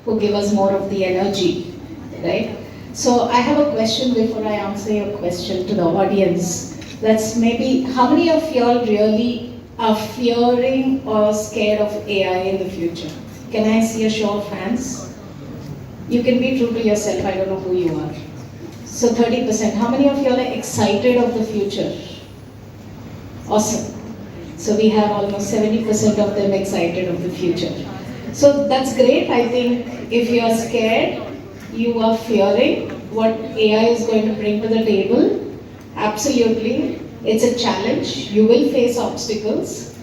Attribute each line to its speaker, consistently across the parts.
Speaker 1: who give us more of the energy, right? So I have a question before I answer your question to the audience. That's maybe how many of y'all really are fearing or scared of AI in the future? Can I see a show of hands? You can be true to yourself, I don't know who you are. So 30%. How many of y'all are excited of the future? Awesome. So we have almost 70% of them excited of the future. So that's great. I think if you are scared, you are fearing what AI is going to bring to the table. Absolutely. It's a challenge. You will face obstacles,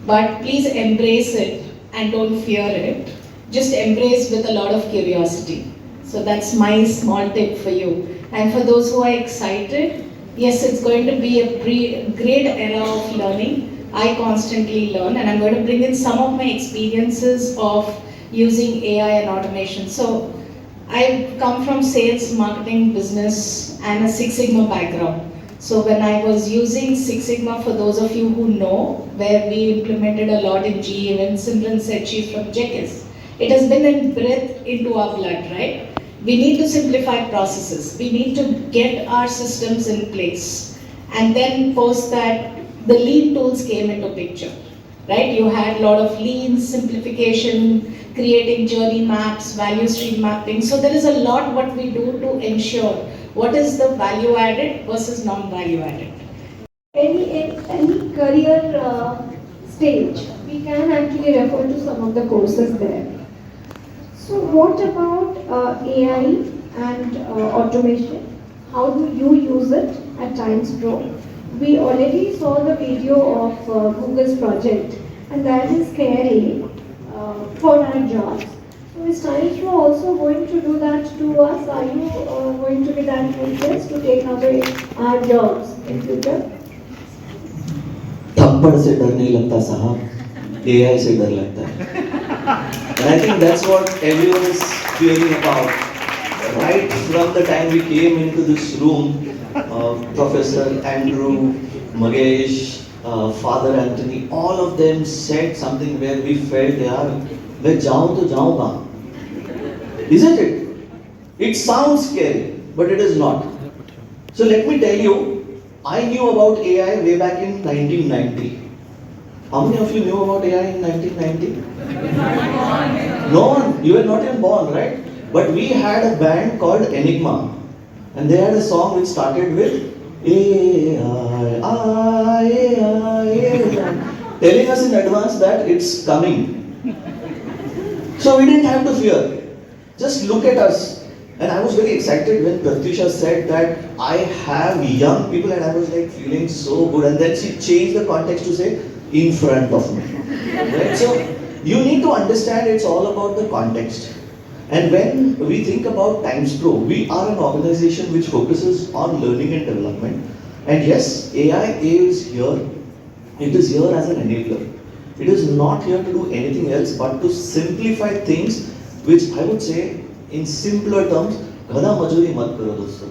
Speaker 1: but please embrace it and don't fear it. Just embrace with a lot of curiosity. So that's my small tip for you. And for those who are excited, yes, it's going to be a great era of learning. I constantly learn, and I'm going to bring in some of my experiences of using AI and automation. So I come from sales, marketing, business, and a Six Sigma background. So when I was using Six Sigma, for those of you who know, where we implemented a lot in GE, when Simran said she's from JKS, it has been inbred into our blood, right? We need to simplify processes. We need to get our systems in place. And then post that, the lean tools came into picture, right? You had a lot of lean, simplification, creating journey maps, value stream mapping. So there is a lot what we do to ensure what is the value added versus non-value added.
Speaker 2: Any career stage, we can actually refer to some of the courses there. So what about AI and automation? How do you use it at Times Pro? We already saw the video of Google's project, and that is scary for our jobs. So is Times Pro also going to do that to us? Are you going to be that ruthless to take away our jobs in future?
Speaker 3: थप्पड़ से डर नहीं लगता साहब, AI से डर लगता है. And I think that's what everyone is fearing about. Right from the time we came into this room, Professor Andrew, Magesh, Father Anthony, all of them said something where we felt, yaar, मैं जाऊँ तो जाऊँ कहाँ? Isn't it? It sounds scary, but it is not. So let me tell you, I knew about AI way back in 1990. How many of you knew about AI in 1990? No one. You were not even born, right? But we had a band called Enigma, and they had a song which started with AI, telling us in advance that it's coming. So we didn't have to fear. Just look at us. And I was very excited when Pratyusha said that I have young people, and I was like feeling so good. And then she changed the context to say, in front of me. Right? So you need to understand it's all about the context. And when we think about Times Pro, we are an organization which focuses on learning and development. And yes, AI is here. It is here as an enabler. It is not here to do anything else but to simplify things, which I would say in simpler terms, gada majuri mat karo dosto.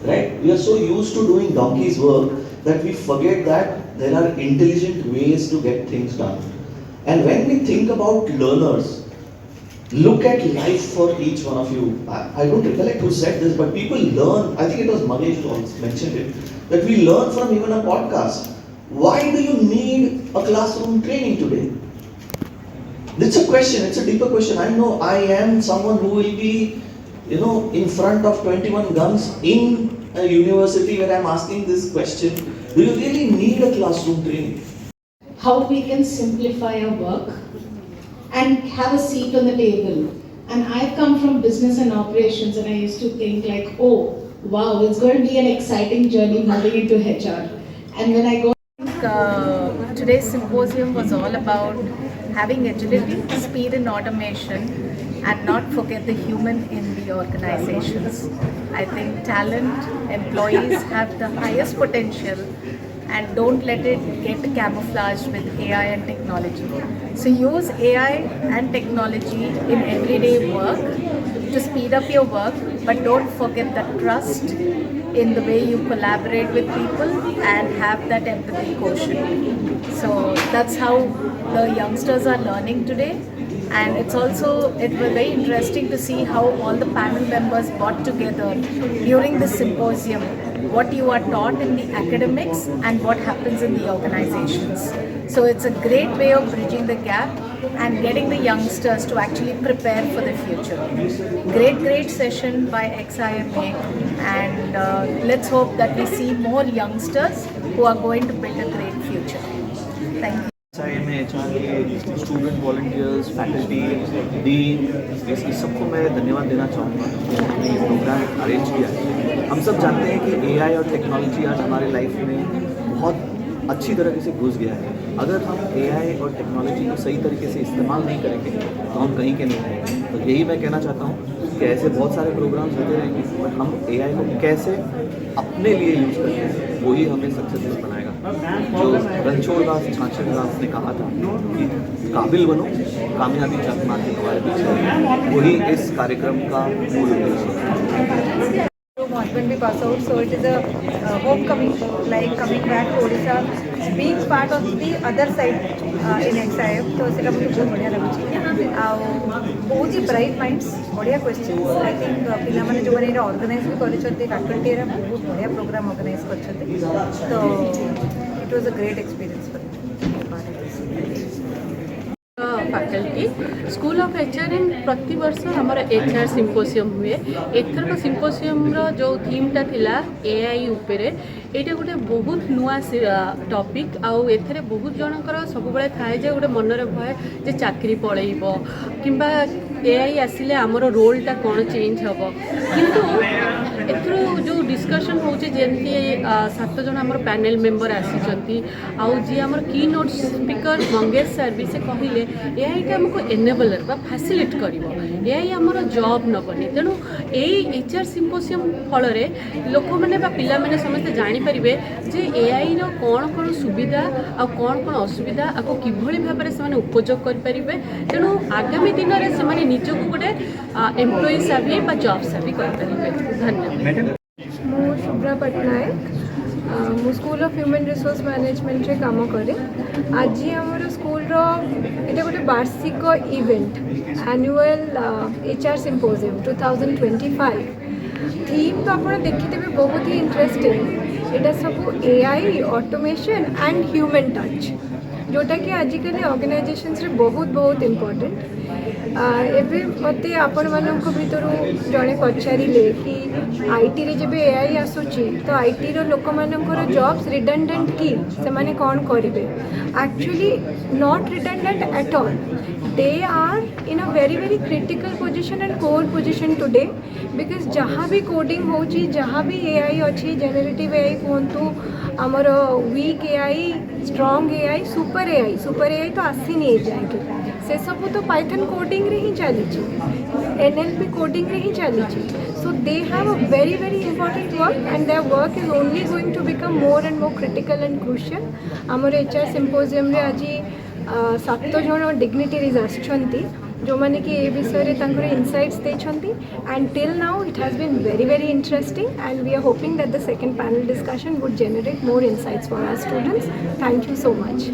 Speaker 3: Right? We are so used to doing donkey's work that we forget that there are intelligent ways to get things done. And when we think about learners, look at life for each one of you. I don't recollect who said this, but people learn. I think it was Magesh who mentioned it, that we learn from even a podcast. Why do you need a classroom training today? It's a question, it's a deeper question. I know I am someone who will be, in front of 21 guns in a university where I'm asking this question. Do you really need a classroom training?
Speaker 1: How we can simplify our work and have a seat on the table. And I've come from business and operations, and I used to think like, oh, wow, it's going to be an exciting journey moving into HR. And when I go today's symposium was all about having agility, speed and automation, and not forget the human in the organizations. I think talent, employees have the highest potential, and don't let it get camouflaged with AI and technology. So use AI and technology in everyday work to speed up your work, but don't forget the trust in the way you collaborate with people and have that empathy quotient. So that's how the youngsters are learning today, and it was very interesting to see how all the panel members got together during the symposium, what you are taught in the academics and what happens in the organizations. So it's a great way of bridging the gap and getting the youngsters to actually prepare for the future. Great session by XIMA, and let's hope that we see more youngsters who are going to build a great future. Thank you.
Speaker 4: XIMA, HR, student volunteers, faculty, dean, इस सबको मैं धन्यवाद देना चाहूँगा जिन्होंने ये programme arrange किया है। हम सब जानते हैं कि एआई और टेक्नोलॉजी आज हमारे लाइफ में बहुत अच्छी तरीके से घुस गया है। अगर हम एआई और टेक्नोलॉजी को सही तरीके से इस्तेमाल नहीं करेंगे तो हम कहीं के नहीं रहेंगे। तो यही मैं कहना चाहता हूँ कि ऐसे बहुत सारे प्रोग्राम्स होते रहेंगे, बट हम एआई को कैसे अपने लिए यूज़ करते हैं वही हमें सक्सेसफुल बनाएगा। जो रणछोड़दास छाछड़दास ने कहा था कि काबिल बनो, कामयाबी चाकमा के तुम्हारे पीछे है, वही इस कार्यक्रम का मूल उद्देश्य है।
Speaker 5: Husband be pass out, so it is a homecoming, like coming back to Odisha, being part of the other side in XIM, तो से मुझे बहुत बढ़िया लगी। बहुत ही ब्राइट माइंड्स, बढ़िया क्वेश्चन। आई थिंक पिला माने जो मैंने ऑर्गेनाइज भी कर फैकल्टी बहुत बढ़िया प्रोग्राम ऑर्गेनाइज कर, तो it was a great experience for
Speaker 6: faculty school of HRM प्रति वर्ष आमर एचआर सिम्पोसियम हुए। एथरक सिम्पोसियम जो थीमटा थिला एआई उपरे, एटा गोटे बहुत नुआ टॉपिक आउ एथरे बहुत जनकर सब बेले थाए जे गोटे मनरे भय जे चाकरी पळेइबो किंबा एआई आसिले आमर रोलटा कौन चेंज हम, किंतु एथरो जो डिस्कशन होचे जेंती 7 जन आमर पैनल मेंबर आसी आउ जी आमर की नोट स्पीकर मंगेश सर भी से कहले एआई टा हमको एनेबलर बा फैसिलिट करिवो, एआई आमर जॉब नबनी। तेणु एई एचआर सिम्पोसियम फल रे लोक माने बा पिला माने समस्त जानि परिबे जे एआई रो कौन सुविधा आ कौन असुविधा आको किभଳି भाबरे से उपयोग कर परिबे। तेणु आगामी दिन रे से निजको गोटे एम्प्लॉई साभी बा जॉब साभी कर परिबे। धन्यवाद।
Speaker 2: मु शुभ्रा पट्टनायक, मु school of human resource management रे काम करे। आज आमर स्कूल रो एटा गोटे वार्षिक event annual HR symposium 2025। Theme तो आप देखिथे बहुत ही इंटरेस्टिंग, एटा सब AI automation and human touch, जोटा कि आजिकल ऑर्गेनाइजेशंस रे बहुत इम्पोर्टेंट। एबे मते आपण मानक भितर जड़े पचारे कि आईटी रे जब एआई आसुची तो आईटी रो लोक मानकर जॉब्स रिडंडेंट की से माने कौन करेंगे। Actually not redundant at all, they are in a very critical position and core position today, because जहाँ भी कोडिंग होची, जहाँ भी एआई अच्छी, जेनेरेटिव एआई कहतु, आमर weak AI, strong AI, super AI तो आसी नहीं जाएंगे, से सब तो पाइथन कोडिंग रे ही चली, एनएलपी कोडिंग रे ही चली। So they have a very important work and their work is only going to become more and more critical and crucial. आमर एचआर सिम्पोजियम रे आज 7 जन डिग्निटरीज आछंती जो माने कि ए विषय रे इनसाइट्स देछंती, and till now it has been very interesting and we are hoping that the second panel discussion would generate more insights for our students. Thank you so much.